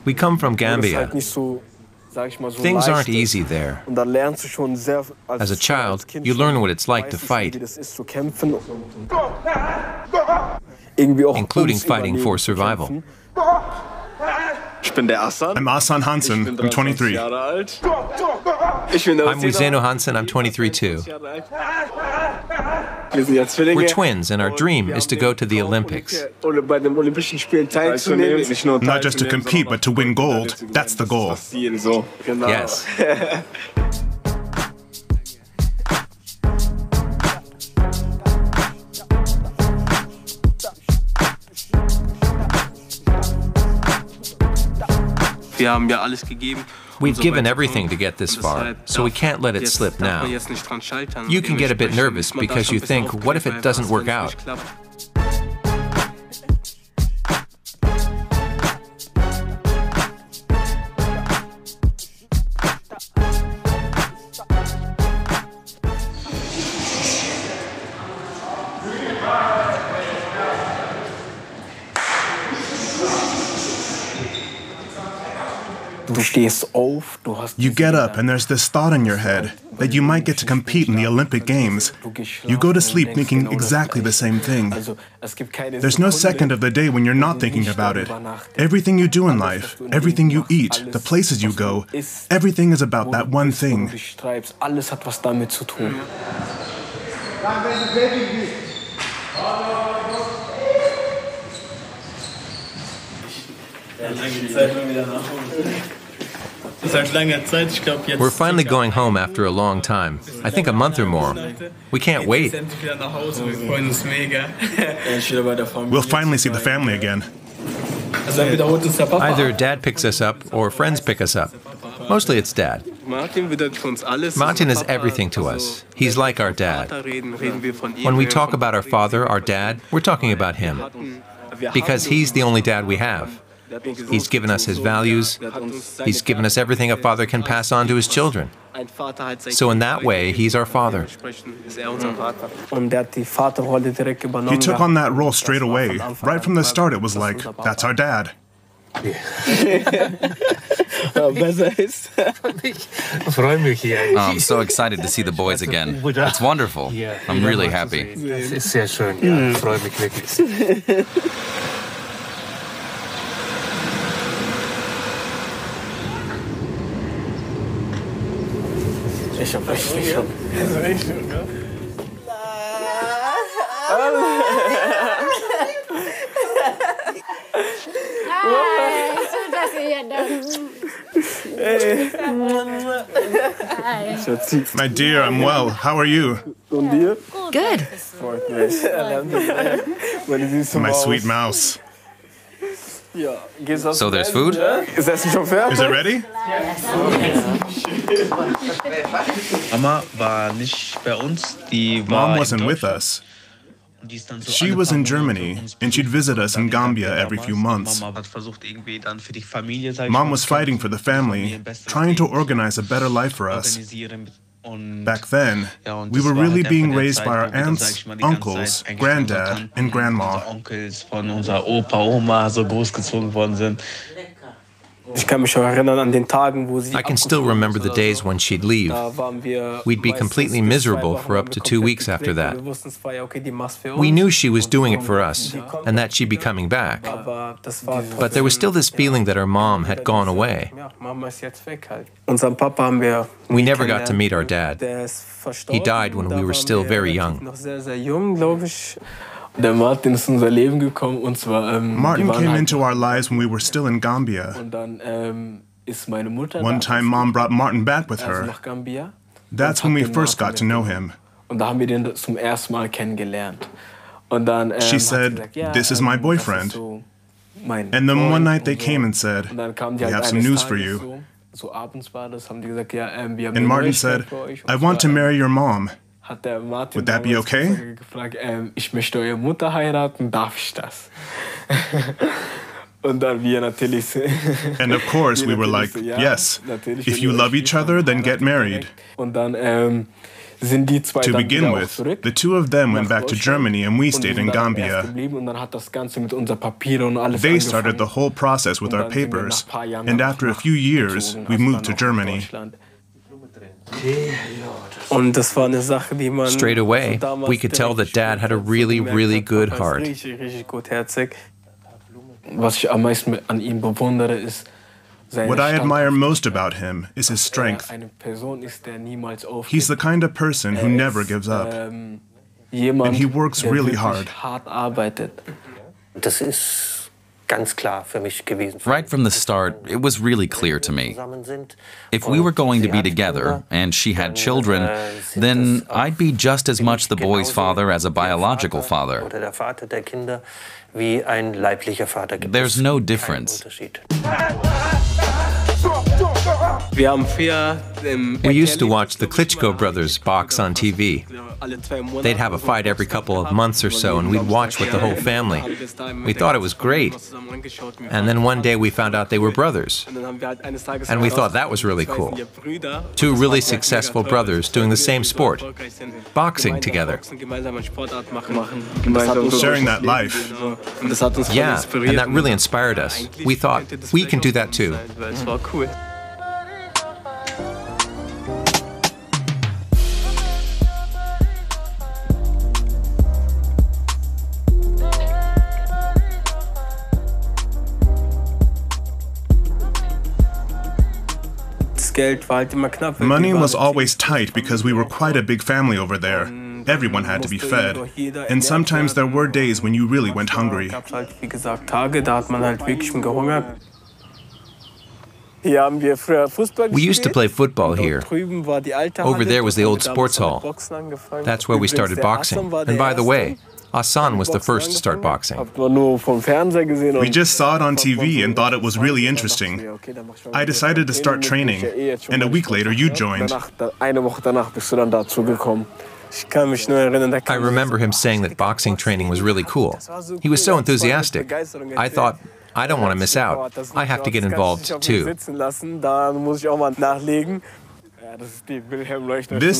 We come from Gambia. Things aren't easy there. As a child, you learn what it's like to fight, including fighting for survival. I'm Assan Hansen. I'm 23. I'm Ousainou Hansen. I'm 23 too. We're twins, and our dream is to go to the Olympics. Not just to compete, but to win gold. That's the goal. Yes. We've given everything to get this far, so we can't let it slip now. You can get a bit nervous because you think, what if it doesn't work out? You get up and there's this thought in your head that you might get to compete in the Olympic Games. You go to sleep thinking exactly the same thing. There's no second of the day when you're not thinking about it. Everything you do in life, everything you eat, the places you go, everything is about that one thing. We're finally going home after a long time. I think a month or more. We can't wait. We'll finally see the family again. Either Dad picks us up or friends pick us up. Mostly it's Dad. Martin is everything to us. He's like our dad. When we talk about our father, our dad, we're talking about him. Because he's the only dad we have. He's given us his values. He's given us everything a father can pass on to his children. So in that way, he's our father. He took on that role straight away. Right from the start, it was like, that's our dad. I'm so excited to see the boys again. It's wonderful. I'm really happy. My dear, I'm well. How are you? Good. My sweet mouse. So there's food? Is it ready? Mom wasn't with us. She was in Germany, and she'd visit us in Gambia every few months. Mom was fighting for the family, trying to organize a better life for us. Back then, we were really being raised by our aunts, uncles, granddad, and grandma. I can still remember the days when she'd leave. We'd be completely miserable for up to 2 weeks after that. We knew she was doing it for us, and that she'd be coming back. But there was still this feeling that our mom had gone away. We never got to meet our dad. He died when we were still very young. Martin came into our lives when we were still in Gambia. One time, Mom brought Martin back with her. That's when we first got to know him. She said, "This is my boyfriend." And then one night they came and said, "We have some news for you." And Martin said, "I want to marry your mom. Would that be okay?" And of course we were like, yes, if you love each other, then get married. To begin with, the two of them went back to Germany and we stayed in Gambia. They started the whole process with our papers, and after a few years, we moved to Germany. Straight away, we could tell that Dad had a really, really good heart. What I admire most about him is his strength. He's the kind of person who never gives up. And he works really hard. Right from the start, it was really clear to me. If we were going to be together, and she had children, then I'd be just as much the boy's father as a biological father. There's no difference. We used to watch the Klitschko brothers box on TV. They'd have a fight every couple of months or so, and we'd watch with the whole family. We thought it was great. And then one day we found out they were brothers. And we thought that was really cool. Two really successful brothers doing the same sport, boxing together. Sharing that life. Yeah, and that really inspired us. We thought, we can do that too. Money was always tight because we were quite a big family over there. Everyone had to be fed. And sometimes there were days when you really went hungry. We used to play football here. Over there was the old sports hall. That's where we started boxing. And by the way, Assan was the first to start boxing. We just saw it on TV and thought it was really interesting. I decided to start training, and a week later you joined. I remember him saying that boxing training was really cool. He was so enthusiastic. I thought, I don't want to miss out. I have to get involved too. This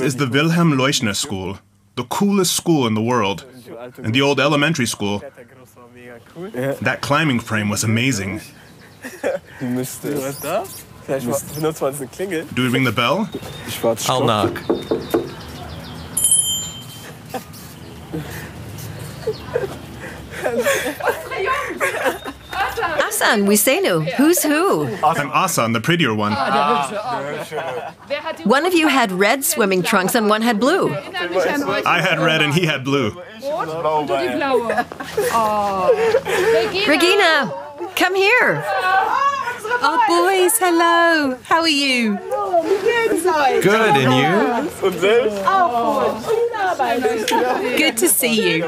is the Wilhelm Leuschner School, the coolest school in the world, and the old elementary school. That climbing frame was amazing. Do we ring the bell? I'll knock. Assan, Ousainou, who's who? I'm Assan, the prettier one. One of you had red swimming trunks and one had blue. I had red and he had blue. Regina, come here. Oh, boys, hello. How are you? Good, and you? Good to see you.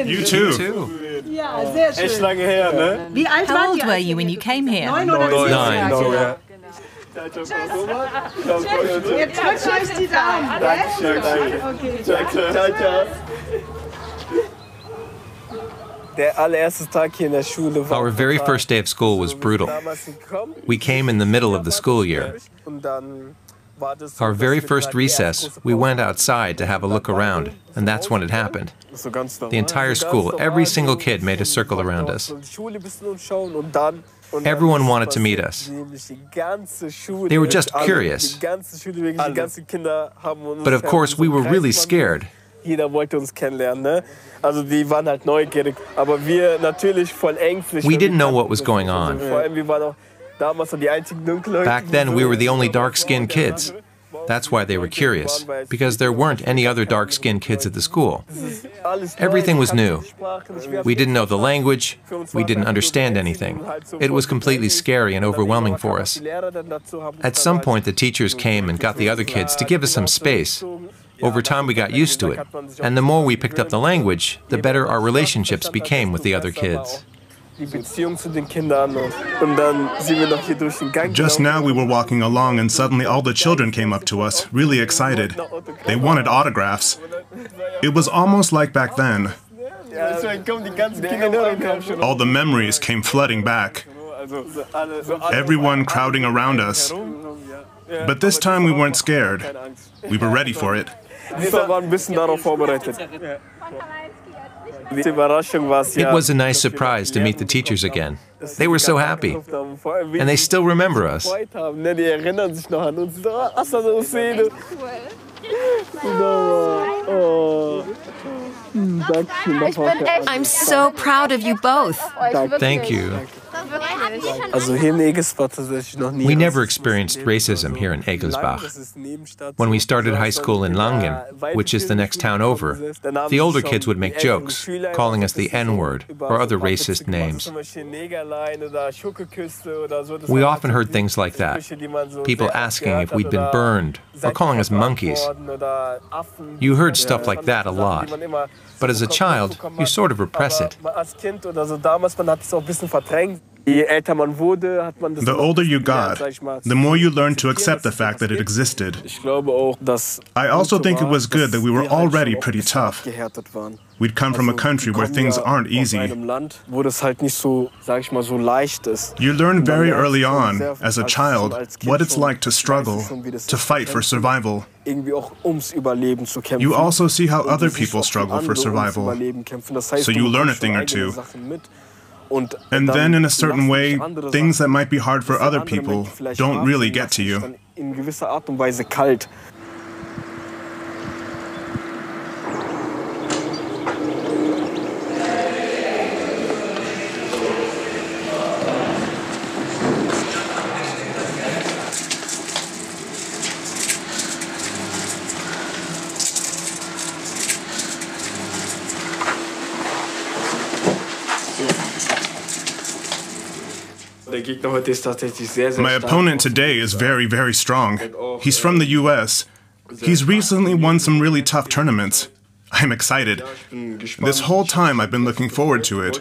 You too. How old were you when you came here? 9. Our very first day of school was brutal. We came in the middle of the school year. Our very first recess, we went outside to have a look around, and that's when it happened. The entire school, every single kid made a circle around us. Everyone wanted to meet us. They were just curious. But of course, we were really scared. We didn't know what was going on. Back then, we were the only dark-skinned kids. That's why they were curious, because there weren't any other dark-skinned kids at the school. Everything was new. We didn't know the language. We didn't understand anything. It was completely scary and overwhelming for us. At some point, the teachers came and got the other kids to give us some space. Over time, we got used to it. And the more we picked up the language, the better our relationships became with the other kids. Just now we were walking along and suddenly all the children came up to us, really excited. They wanted autographs. It was almost like back then. All the memories came flooding back. Everyone crowding around us. But this time we weren't scared. We were ready for it. It was a nice surprise to meet the teachers again. They were so happy, and they still remember us. I'm so proud of you both. Thank you. We never experienced racism here in Egelsbach. When we started high school in Langen, which is the next town over, the older kids would make jokes, calling us the N-word or other racist names. We often heard things like that, people asking if we'd been burned or calling us monkeys. You heard stuff like that a lot, but as a child, you sort of repress it. The older you got, the more you learned to accept the fact that it existed. I also think it was good that we were already pretty tough. We'd come from a country where things aren't easy. You learn very early on, as a child, what it's like to struggle, to fight for survival. You also see how other people struggle for survival, so you learn a thing or two. And then, in a certain way, things that might be hard for other people don't really get to you. My opponent today is very, very strong. He's from the US. He's recently won some really tough tournaments. I'm excited. This whole time I've been looking forward to it.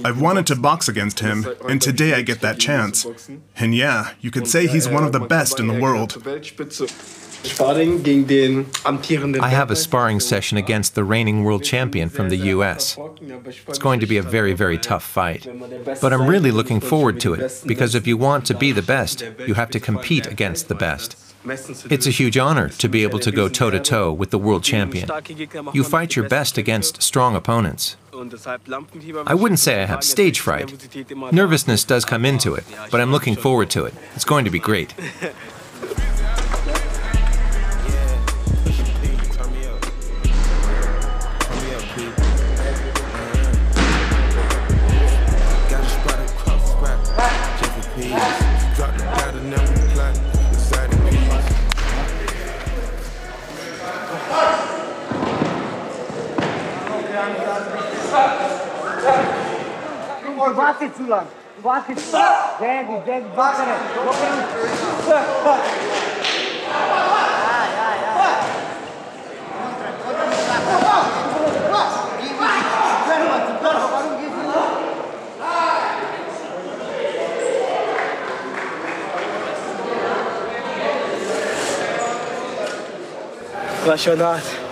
I've wanted to box against him, and today I get that chance. And yeah, you could say he's one of the best in the world. I have a sparring session against the reigning world champion from the US. It's going to be a very, very tough fight. But I'm really looking forward to it, because if you want to be the best, you have to compete against the best. It's a huge honor to be able to go toe-to-toe with the world champion. You fight your best against strong opponents. I wouldn't say I have stage fright. Nervousness does come into it, but I'm looking forward to it. It's going to be great.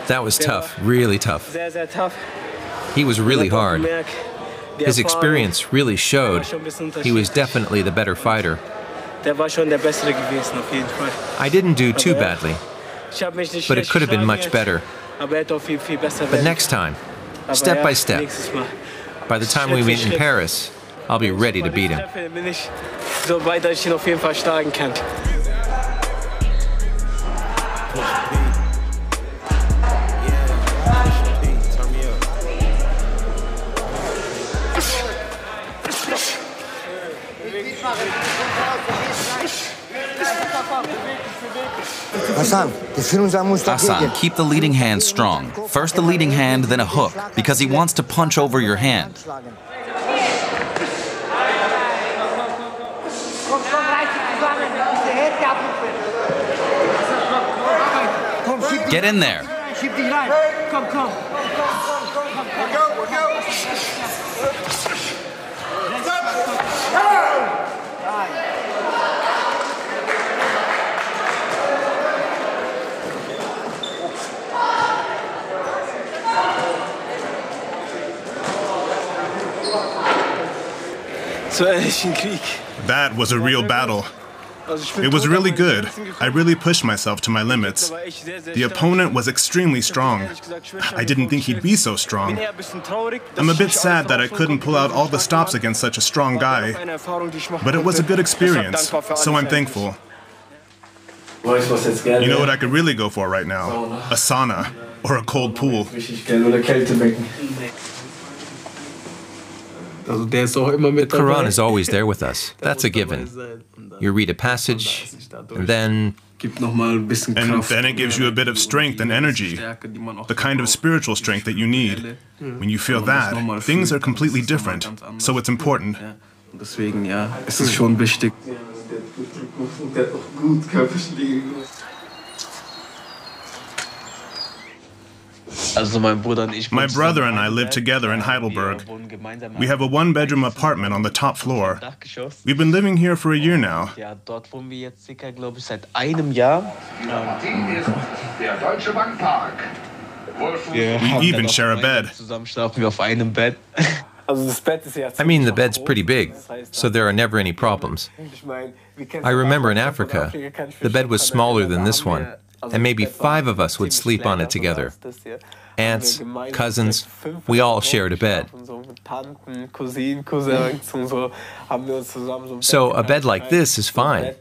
That was tough, really tough. He was really hard. His experience really showed. He was definitely the better fighter. I didn't do too badly, but it could have been much better. But next time, step by step, by the time we meet in Paris, I'll be ready to beat him. Assan, keep the leading hand strong. First the leading hand, then a hook, because he wants to punch over your hand. Get in there. That was a real battle. It was really good. I really pushed myself to my limits. The opponent was extremely strong. I didn't think he'd be so strong. I'm a bit sad that I couldn't pull out all the stops against such a strong guy, but it was a good experience, so I'm thankful. You know what I could really go for right now? A sauna or a cold pool. The Quran is always there with us. That's a given. You read a passage, and then it gives you a bit of strength and energy, the kind of spiritual strength that you need. When you feel that, things are completely different, so it's important. My brother and I live together in Heidelberg. We have a one-bedroom apartment on the top floor. We've been living here for a year now. We even share a bed. I mean, the bed's pretty big, so there are never any problems. I remember in Africa, the bed was smaller than this one, and maybe 5 of us would sleep on it together. Aunts, cousins, we all shared a bed. So a bed like this is fine.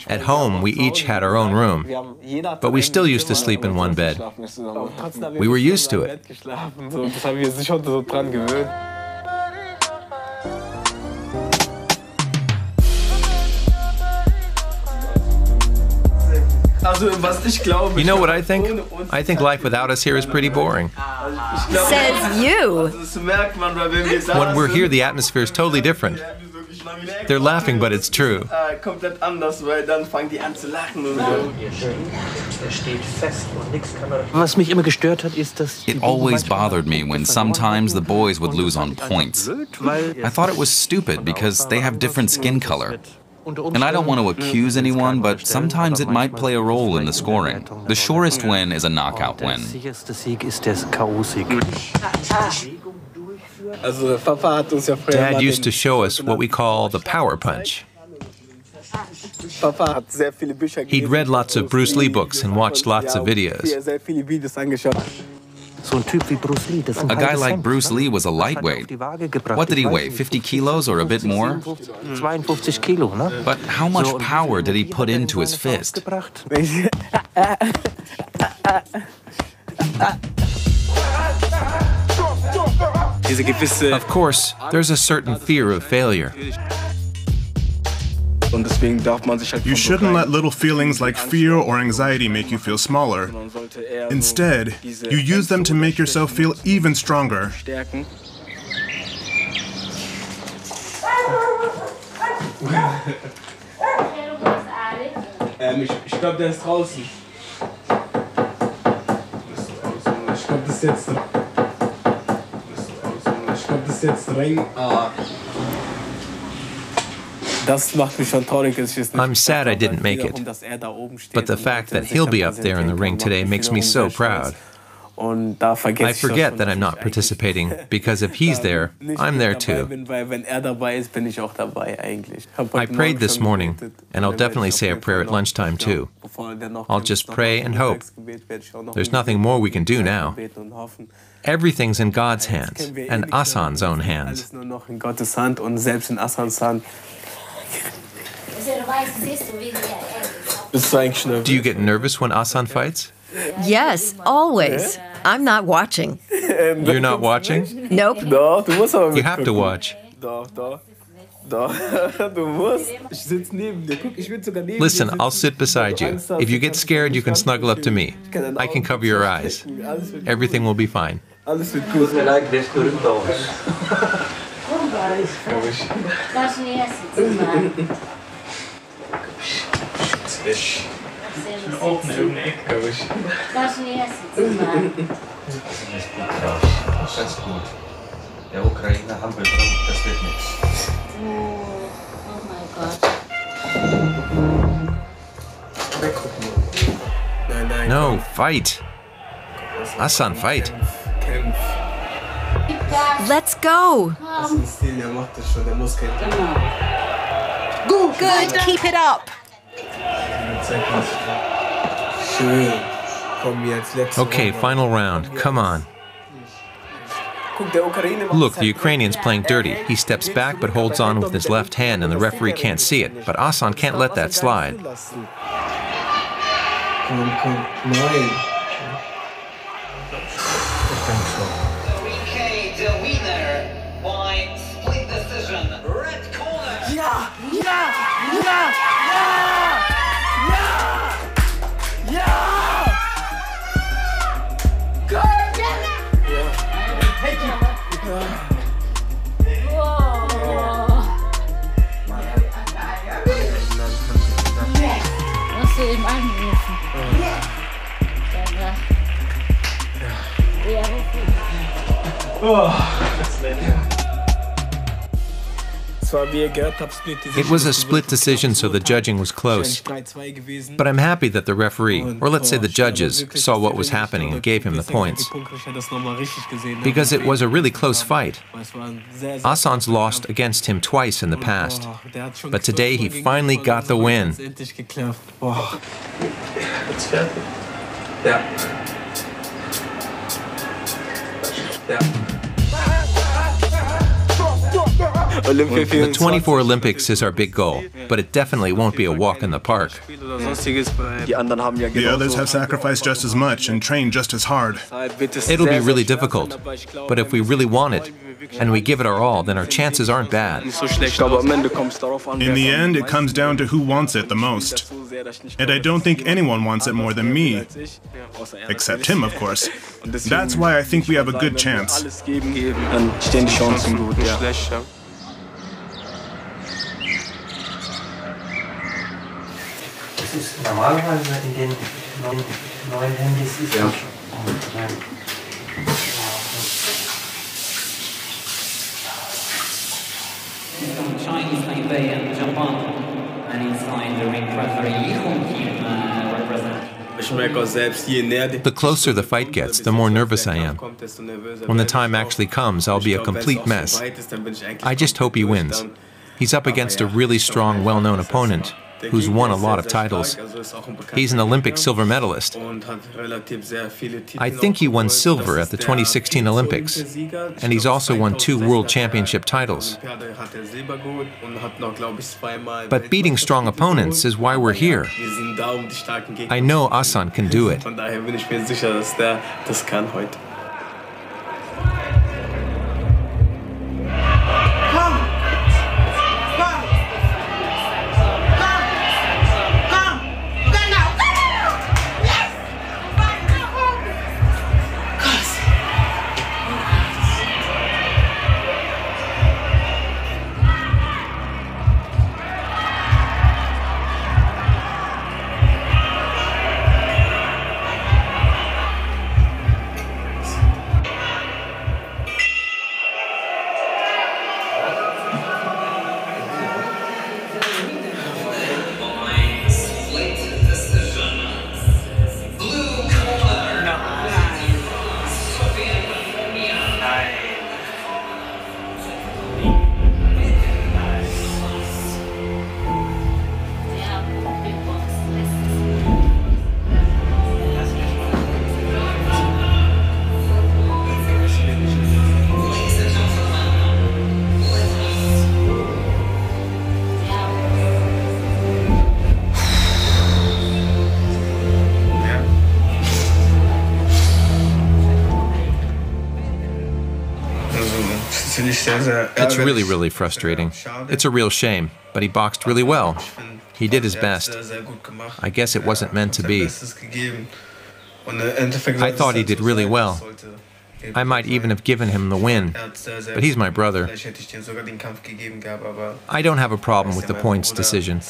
At home, we each had our own room, but we still used to sleep in one bed. We were used to it. You know what I think? I think life without us here is pretty boring. Says you. When we're here, the atmosphere is totally different. They're laughing, but it's true. It always bothered me when sometimes the boys would lose on points. I thought it was stupid because they have different skin color. And I don't want to accuse anyone, but sometimes it might play a role in the scoring. The surest win is a knockout win. Dad used to show us what we call the power punch. He'd read lots of Bruce Lee books and watched lots of videos. A guy like Bruce Lee was a lightweight. What did he weigh, 50 kilos or a bit more? But how much power did he put into his fist? Of course, there's a certain fear of failure. You shouldn't let little feelings like fear or anxiety make you feel smaller. Instead, you use them to make yourself feel even stronger. Ich glaube, der ist draußen. Ich glaube, das ist jetzt drin. I'm sad I didn't make it, but the fact that he'll be up there in the ring today makes me so proud. I forget that I'm not participating, because if he's there, I'm there too. I prayed this morning, and I'll definitely say a prayer at lunchtime too. I'll just pray and hope. There's nothing more we can do now. Everything's in God's hands, and Assan's own hands. Do you get nervous when Assan fights? Yes, always. I'm not watching. You're not watching? Nope. You have to watch. Listen, I'll sit beside you. If you get scared, you can snuggle up to me. I can cover your eyes. Everything will be fine. No, fight. Assan, fight. Let's go. Good, keep it up. Okay, final round. Come on. Look, the Ukrainian's playing dirty. He steps back but holds on with his left hand and the referee can't see it. But Assan can't let that slide. The winner by split decision, red corner. Musst du eben anrufen. It was a split decision, so the judging was close. But I'm happy that the referee, or let's say the judges, saw what was happening and gave him the points. Because it was a really close fight. Assan's lost against him twice in the past. But today he finally got the win. The 24 Olympics is our big goal, but it definitely won't be a walk in the park. The others have sacrificed just as much and trained just as hard. It'll be really difficult, but if we really want it, and we give it our all, then our chances aren't bad. In the end, it comes down to who wants it the most. And I don't think anyone wants it more than me. Except him, of course. That's why I think we have a good chance. Normalerweise in den neuen Handys ist ja. From Chinese Taipei and Japan, and inside the ring referee represent. The closer the fight gets, the more nervous I am. When the time actually comes, I'll be a complete mess. I just hope he wins. He's up against a really strong, well-known opponent who's won a lot of titles. He's an Olympic silver medalist. I think he won silver at the 2016 Olympics, and he's also won 2 World Championship titles. But beating strong opponents is why we're here. I know Assan can do it. It's really frustrating. It's a real shame, but he boxed really well. He did his best. I guess it wasn't meant to be. I thought he did really well. I might even have given him the win, but he's my brother. I don't have a problem with the points decision.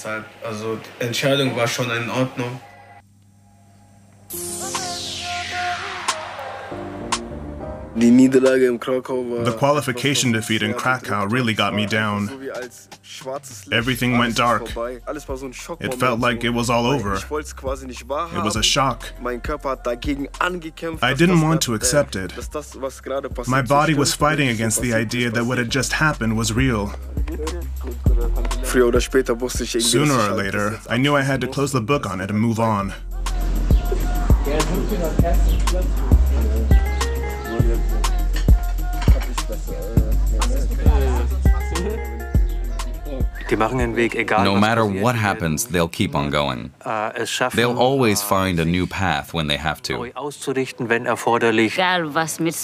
The qualification defeat in Krakow really got me down. Everything went dark. It felt like it was all over. It was a shock. I didn't want to accept it. My body was fighting against the idea that what had just happened was real. Sooner or later, I knew I had to close the book on it and move on. No matter what happens, they'll keep on going. They'll always find a new path when they have to.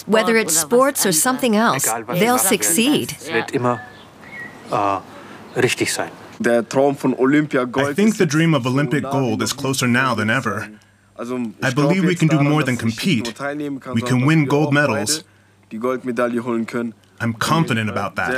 Whether it's sports or something else, they'll succeed. I think the dream of Olympic gold is closer now than ever. I believe we can do more than compete. We can win gold medals. I'm confident about that.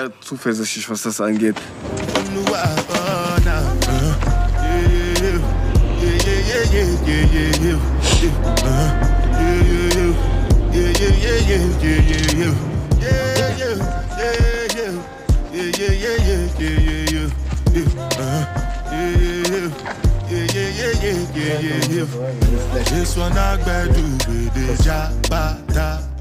This one I do with the jabata.